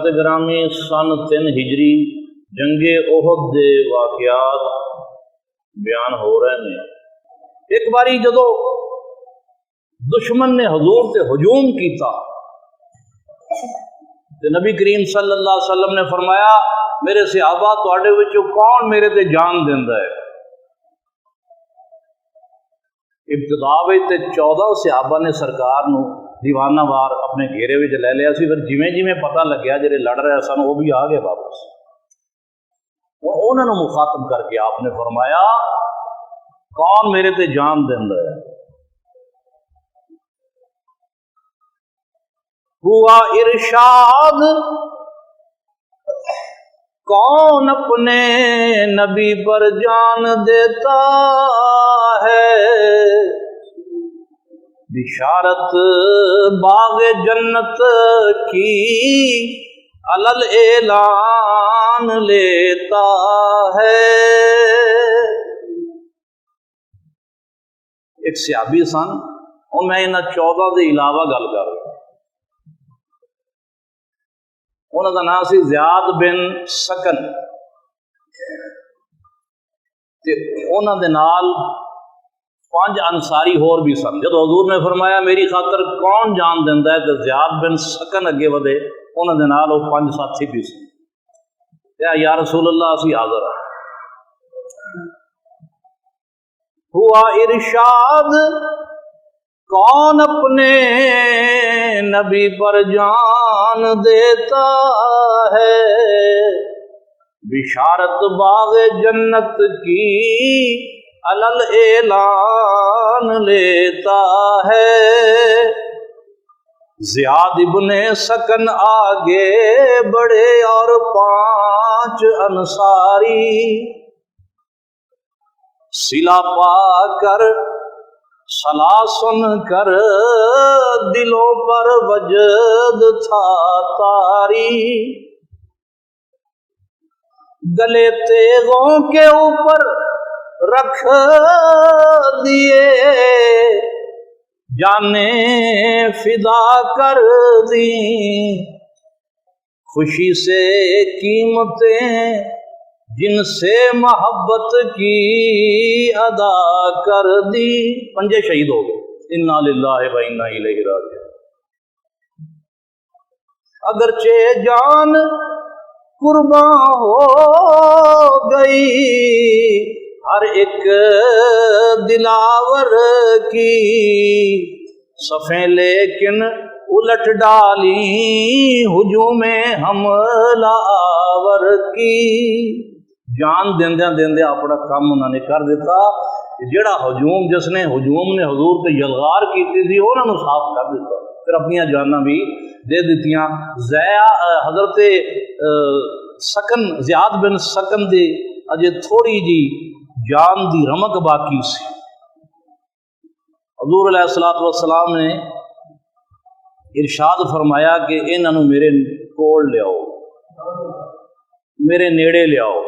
حضرت گرامی سن 3 ہجری جنگ احد دے واقعات بیان ہو رہے ہیں۔ ایک باری جدو دشمن نے حضور تے ہجوم کیتا تے نبی کریم صلی اللہ علیہ وسلم نے فرمایا میرے صحابہ تواڈے وچوں کون میرے تے جان دیندا ہے؟ ابتدا تے 14 صحابہ نے سرکار نو دیوانہ وار اپنے گھیرے وچ لے لیا سی، پھر جویں جویں پتہ لگیا جڑے لڑ رہے سن وہ بھی آ گئے واپس۔ انہوں نے مخاطب کر کے آپ نے فرمایا کون میرے تے جان دیندا ہے؟ ہوا ارشاد کون اپنے نبی پر جان دیتا ہے، بشارت باغ جنت کی علل اعلان لیتا ہے۔ ایک صحابی سن، اور میں انہاں 14 دے علاوہ گل کر رہا، انہاں دا نام سی زیاد بن سکن، تے انہاں دے نال 5 انصاری ہور بھی سن۔ جب حضور نے فرمایا میری خاطر کون جان دیندا ہے تو زیاد بن سکن اگے ودے، انہاں دے نال وہ 5 ساتھی بھی سن۔ یا رسول اللہ اسی حاضر ہاں۔ ہوا ارشاد کون اپنے نبی پر جان دیتا ہے، بشارت باغ جنت کی علل اعلان لیتا ہے۔ زیاد ابن سکن آگے بڑھے اور 5 انصاری صلہ پا کر صلا سن کر دلوں پر وجد تھا طاری، گلے تیغوں کے اوپر رکھ دیے، جانیں فدا کر دی، خوشی سے قیمتیں جن سے محبت کی ادا کر دی۔ 5 شہید ہو گئے۔ انا للہ و انا الیہ راجعون۔ اگرچہ جان قرباں ہو گئی ہر ایک دلاور کی، صفیں لیکن الٹ ڈالی ہجوم حملہ آور کی۔ جان دیندیاں دیندیاں اپنا کام انہوں نے کر دیتا، جڑا ہجوم جس نے حضور پہ یلغار کی تھی انہوں نے صاف کر دیتا، پھر اپنی جاناں بھی دے دیتیاں۔ حضرت سکن زیاد بن سکن دی اجے تھوڑی جی جان دی رمق باقی سی۔ حضور علیہ الصلوۃ والسلام نے ارشاد فرمایا کہ انہوں میرے کول لیاؤ، میرے نیڑے لیاؤ۔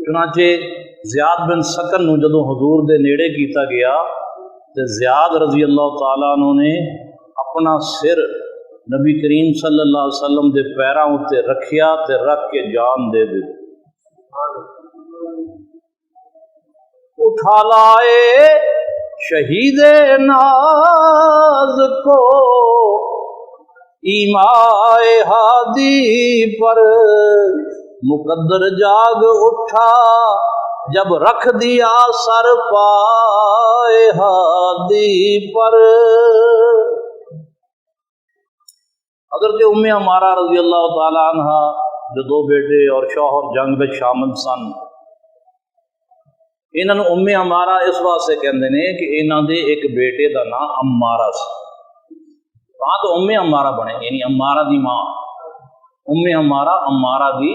چنانچہ زیاد بن سکن نو جدوں حضور دے نیڑے کیتا گیا تے زیاد رضی اللہ تعالیٰ عنہ نے اپنا سر نبی کریم صلی اللہ علیہ وسلم دے پیراں اتے رکھیا تے رکھ کے جان دے دی۔ اٹھا لائے شہید ناز کو ایمائے ہادی پر، مقدر جاگ اٹھا جب رکھ دیا سر پائے ہادی پر۔ حضرت ام عمارہ رضی اللہ تعالی عنہ جو 2 بیٹے اور شوہر جنگ میں شامل سن، انہوں نے ام عمارہ اس واسطے کہندے نے کہ انہوں دے ایک بیٹے دا نام عمارہ سی، ہاں تو ام عمارہ بنے، یعنی عمارہ دی ماں، ام عمارہ عمارہ دی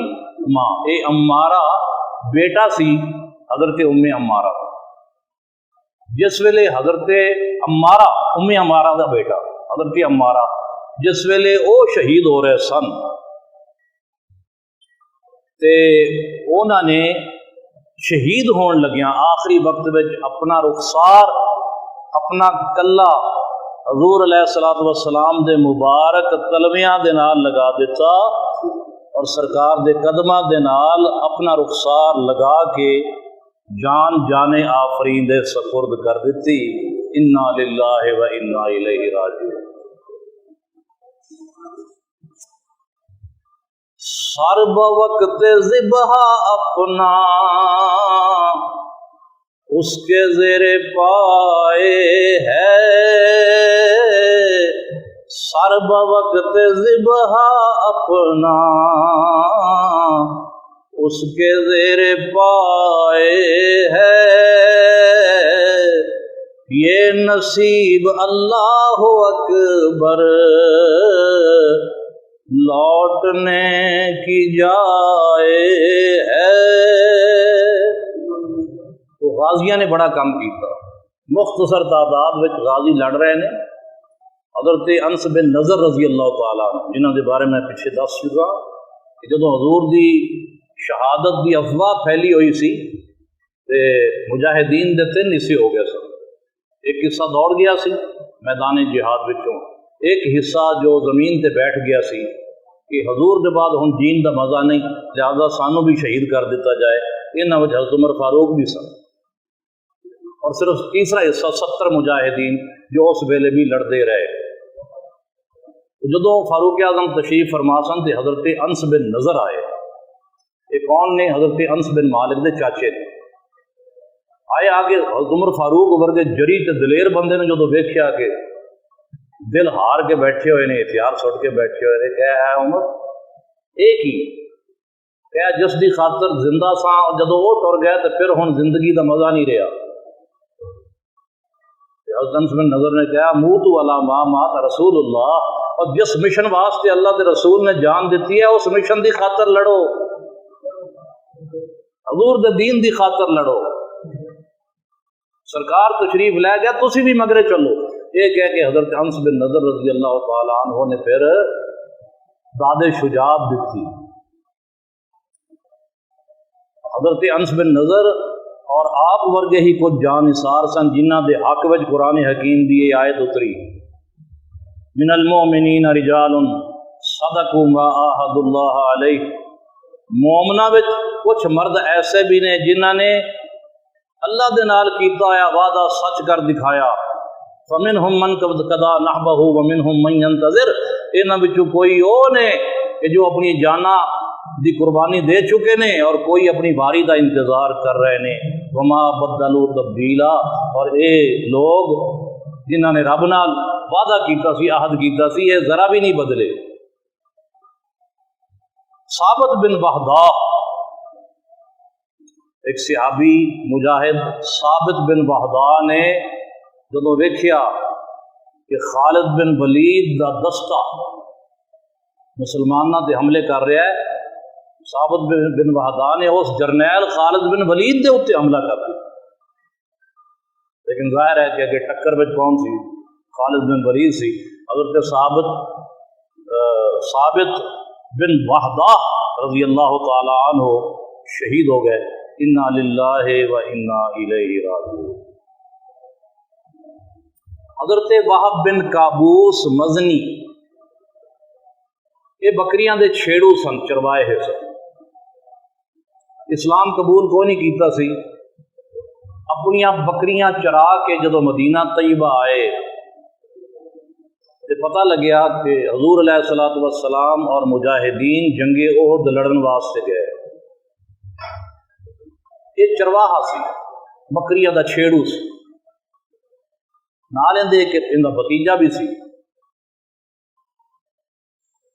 ماں۔ اے عمارہ بیٹا سی حضرت ام عمارہ، جس ویلے حضرت عمارہ ام عمارہ دا بیٹا حضرت عمارہ جس ویلے او شہید ہو رہے سن تے انہوں نے شہید ہون لگیاں آخری وقت میں اپنا رخسار اپنا کلا حضور علیہ الصلوۃ والسلام دے مبارک تلویاں دے نال لگا دیتا اور سرکار دے قدماں دے نال اپنا رخسار لگا کے جان جانے آفرین دے سپرد کر دیتی۔ انا للہ و انا الیہ راجعون۔ سر بوقت ذبح اپنا اس کے زیر پائے ہے، سر بوقت ذبح اپنا اس کے زیر پائے ہے، یہ نصیب اللہ اکبر لوٹنے کی جائے ہے۔ تو غازیاں نے بڑا کام کیا، مختصر تعداد میں غازی لڑ رہے ہیں۔ حضرت انس بن نضر رضی اللہ تعالیٰ جنہوں کے بارے میں پیچھے دس چکا کہ جدوں حضور دی شہادت دی افواہ پھیلی ہوئی سی تے مجاہدین دے 3 حصے ہو گئے سن۔ ایک حصہ دوڑ گیا سی میدان جہاد وچوں، ایک حصہ جو زمین تے بیٹھ گیا سی کہ حضور دے بعد ہن جین دا مزہ نہیں، لہٰذا سانوں بھی شہید کر دیتا جائے۔ انہاں وچ حضرت عمر فاروق بھی سن، اور صرف تیسرا حصہ 70 مجاہدین جو اس ویلے بھی لڑتے رہے۔ جدوں فاروق اعظم تشریف فرما سن تے حضرت انس بن نضر آئے۔ یہ کون نے؟ حضرت انس بن مالک دے چاچے نے۔ آئے آگے حضرت عمر فاروق ورگے جری تے دلیر بندے نے جدوں ویکھیا کہ دل ہار کے بیٹھے ہوئے نے، ہتھیار سٹ کے بیٹھے ہوئے نے، کہا ہے عمر ایک ہی کہا جس دی خاطر زندہ ساں، جدوں وہ ٹر گیا تو پھر ہن زندگی دا مزہ نہیں رہا۔ حضرت انس بن نضر نے کہا موتوا علی ما مات رسول اللہ، اور جس مشن واسطے اللہ کے رسول نے جان دیتی ہے اس مشن دی خاطر لڑو، حضور دے دین دی خاطر لڑو۔ سرکار تشریف لے گیا، تسی بھی مگرے چلو۔ یہ کہہ کے حضرت انس بن نضر رضی اللہ تعالیٰ عنہ نے پھر داد شجاعت دیتی۔ حضرت انس بن نضر اور آپ ورگے ہی کچھ جان نثار سن جنہ دے حق وچ قرآن حکیم دی یہ آیت اتری، من المؤمنین رجال صدقوا ما عاہدوا اللہ علیہ۔ مومنہ وچ کچھ مرد ایسے بھی نے جنہ نے اللہ دے نال کیتا ہوا وعدہ سچ کر دکھایا۔ فمنہم من قضا نحبہ ومنہم من ینتظر، انہاں وچوں کوئی او نے کہ جو اپنی جاناں دی قربانی دے چکے نے اور کوئی اپنی باری دا انتظار کر رہے نے۔ وما بدلوا تبدیلا، اور اے لوگ جنہاں نے رب نال وعدہ کیتا سی، عہد کیتا سی، یہ ذرا بھی نہیں بدلے۔ ثابت بن وحدہ ایک صحابی مجاہد ثابت بن وحدہ نے جدوں ویکھیا کہ خالد بن ولید دا دستہ مسلماناں تے حملے کر رہا ہے، ثابت بن وحدہ نے اس جرنیل خالد بن ولید دے اتنے حملہ کر دیا۔ لیکن ظاہر ہے کہ اگے ٹکر میں کون سی؟ خالد بن ولید سی۔ حضرت ثابت بن وحدہ رضی اللہ تعالی عنہ شہید ہو گئے۔ انا للہ و انا الیہ راجعون۔ حضرت وہب بن قابوس مزنی، یہ بکریاں دے چھیڑو سن، چروائے ہے سن، اسلام قبول کو نہیں کیتا سی۔ اپنیاں بکریاں چرا کے جدو مدینہ طیبہ آئے تے پتہ لگیا کہ حضور علیہ الصلوۃ والسلام اور مجاہدین جنگ احد لڑن واسطے گئے۔ یہ چرواہا سی، بکریاں دا چھیڑو سی، نالے دے کے ان دا بھتیجا بھی سی،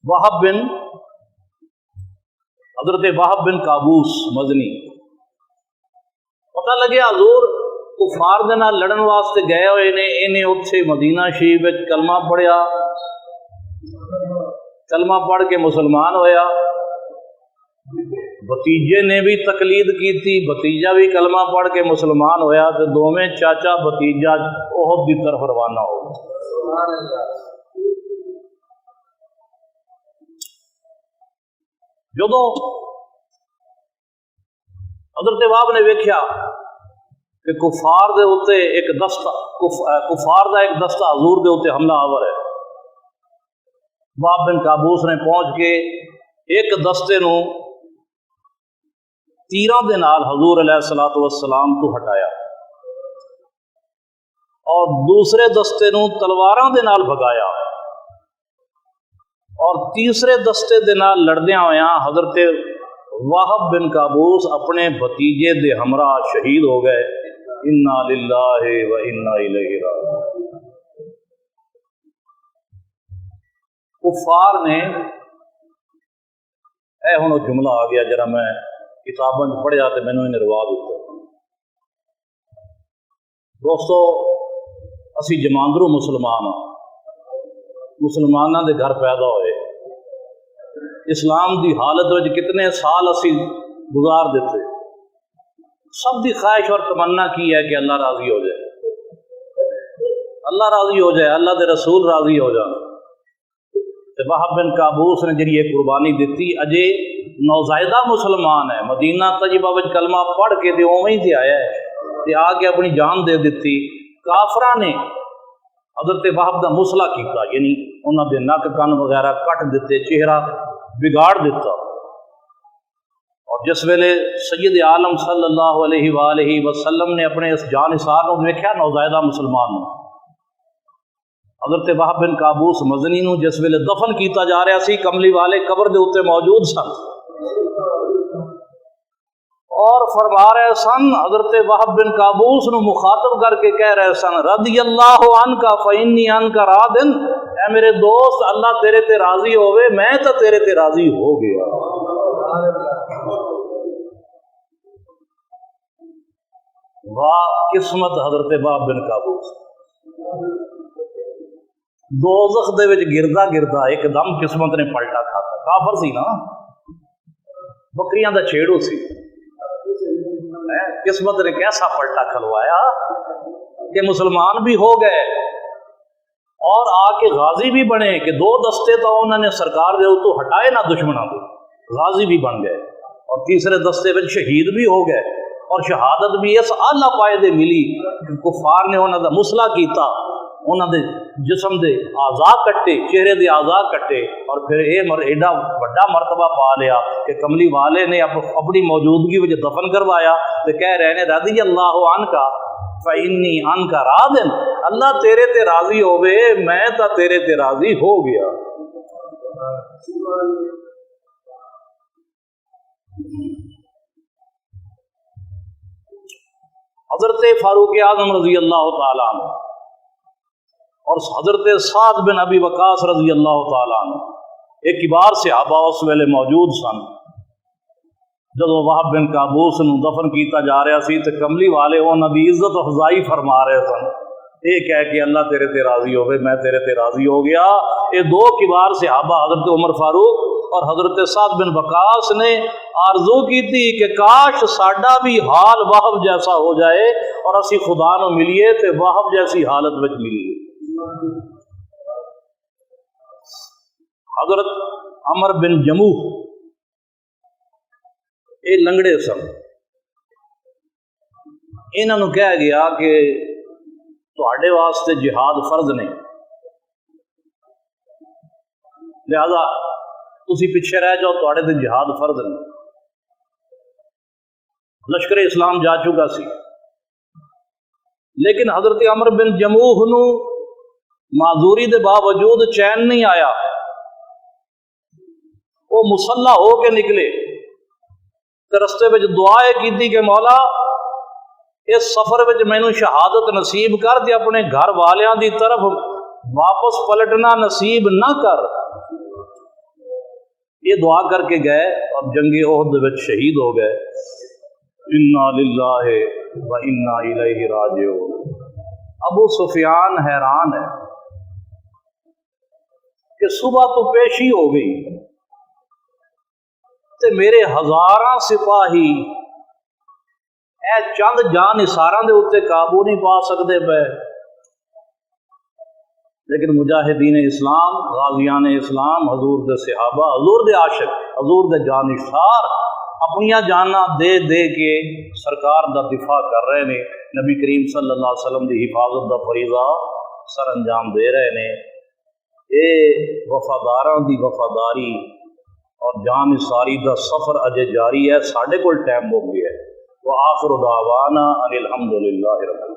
وہب بن حضرت وہب بن قابوس مزنی۔ پتہ لگیا حضور کفار دے نال لڑن واسطے گئے ہوئے نے، انہیں اتھے مدینہ شریف وچ کلمہ پڑھیا، کلمہ پڑھ کے مسلمان ہویا۔ بھتیجے نے بھی تقلید کی تھی، بھتیجا بھی کلمہ پڑھ کے مسلمان ہویا، تو دونوں چاچا بھتیجا احد کی طرف روانہ ہو گئے۔ جدوں حضرت وہب نے ویکھیا کہ کفار دے اوتے ایک دستہ کفار دا ایک دستہ حضور دے اوتے حملہ آور ہے، وہب بن قابوس نے پہنچ کے ایک دستے نو تیراں دے نال حضور علیہ الصلوۃ والسلام تو ہٹایا اور دوسرے دستے نو تلواراں دے نال بھگایا اور تیسرے دستے دے نال لڑدیاں ہویاں حضرت واہب بن قابوس اپنے بھتیجے دے ہمراہ شہید ہو گئے۔ انا للہ و انا الیہ راجعون۔ کفار نے اے ہن وہ جملہ آ گیا جرا میں کتاباں پڑھیا تو مینوں انہیں روا دیتا۔ دوستو اسی جماندرو مسلمان ہاں، مسلمانوں دے گھر پیدا ہوئے، اسلام دی حالت وچ کتنے سال اسی گزار دیتے۔ سب دی خواہش اور تمنا کی ہے کہ اللہ راضی ہو جائے، اللہ راضی ہو جائے، اللہ دے رسول راضی ہو جائے۔ واہب بن قابوس نے جڑی یہ قربانی دیتی، اجے نوزائیدہ مسلمان ہے، مدینہ طیبہ وچ کلمہ پڑھ کے تے اوویں ہی تے آیا ہے تے آ کے اپنی جان دے دیتی۔ کافراں نے حضرت واہب دا مصلح کیتا، یعنی انہاں دے نک کن وغیرہ کٹ دیتے، چہرہ بگاڑ دیتا۔ اور جس ویلے سید عالم صلی اللہ علیہ وآلہ وسلم نے اپنے اس جان نثار نو دیکھا، نوزائیدہ مسلمان نو، حضرت واہب بن قابوس مزنی نو جس ویلے دفن کیتا جا رہا سی، کملی والے قبر دے اوتے موجود سن اور فرما رہے سن، حضرت واہب بن قابوس نو مخاطب کر کے کہہ رہے سن، رضی اللہ عنک فإنی عنک راض، اے میرے دوست اللہ تیرے تے راضی ہوئے، میں تو تیرے تے راضی ہو گیا۔ واہ قسمت حضرت واہب بن قابوس، دوزخ دے وچ گردا گردا ایک دم قسمت نے پلٹا کھاتا۔ کافر سی نا، بکریاں دا چھیڑو سی، قسمت نے کیسا پلٹا کھلوایا کہ مسلمان بھی ہو گئے اور آ کے غازی بھی بنے، کہ دو دستے تو انہوں نے سرکار دے تو ہٹائے نہ دشمنوں کو، غازی بھی بن گئے اور تیسرے دستے میں شہید بھی ہو گئے، اور شہادت بھی اس اعلیٰ پائے میلی کہ کفار نے انہوں دا مصلح کیتا، انہوں دے جسم دے اعضاء کٹے، چہرے دے اعضاء کٹے، اور پھر ایڈا بڑا مرتبہ پا لیا کہ کملی والے نے اپنی موجودگی وچ دفن کروایا، تو کہہ رہے ہیں رضی اللہ عنک فإنی عنک راض، اللہ تیرے تے راضی ہوئے، میں تا تیرے تے راضی ہو گیا۔ حضرت فاروق اعظم رضی اللہ تعالیٰ عنہ اور حضرت سعد بن ابی وقاص رضی اللہ تعالیٰ عنہ ایک کبار صحابہ اس ویلے موجود سن۔ جب واہب بن قابوس نو دفن کیتا جا رہا سی تو کملی والے انہاں دی عزت افزائی فرما رہے سن، یہ کہہ کہ اللہ تیرے تے راضی ہوئے، میں تیرے تے راضی ہو گیا۔ یہ دو کبار صحابہ حضرت عمر فاروق اور حضرت سعد بن وقاص نے آرزو کی تھی کہ کاش ساڈا بھی حال واہب جیسا ہو جائے اور اسی خدا نو ملیے تے واہب جیسی حالت وچ ملیے۔ حضرت عمر بن جموح یہ لنگڑے سن، انہوں نے کہا گیا کہ تواڈے واسطے جہاد فرض نہیں، لہذا تسی پیچھے رہ جاؤ، تواڈے تے جہاد فرض نہیں۔ لشکر اسلام جا چکا سی، لیکن حضرت عمر بن جموح نو معذوری دے باوجود چین نہیں آیا، وہ مسلح ہو کے نکلے تے رستے وچ دعا کیتی کہ مولا اس سفر وچ مینوں شہادت نصیب کر دے، اپنے گھر والیاں دی طرف واپس پلٹنا نصیب نہ کر۔ یہ دعا کر کے گئے اور جنگ احد وچ شہید ہو گئے۔ انا للہ و انا الیہ راجعون۔ ابو سفیان حیران ہے کہ صبح تو پیشی ہو گئی تے میرے ہزاراں سپاہی اے چند جان نثاراں دے اوتے قابو نہیں پا سکتے پے، لیکن مجاہدین اسلام، غازیان اسلام، حضور دے صحابہ، حضور دے عاشق، حضور دے جان نثار اپنی جانا دے دے کے سرکار دا دفاع کر رہے نے، نبی کریم صلی اللہ علیہ وسلم دی حفاظت دا فریضہ سر انجام دے رہے نے۔ اے وفاداراں دی وفاداری اور جان ساری دا سفر اجے جاری ہے، ساڈے کول ٹائم ہو گیا ہے۔ وآخر دعوانا ان الحمد للہ رب العالمین۔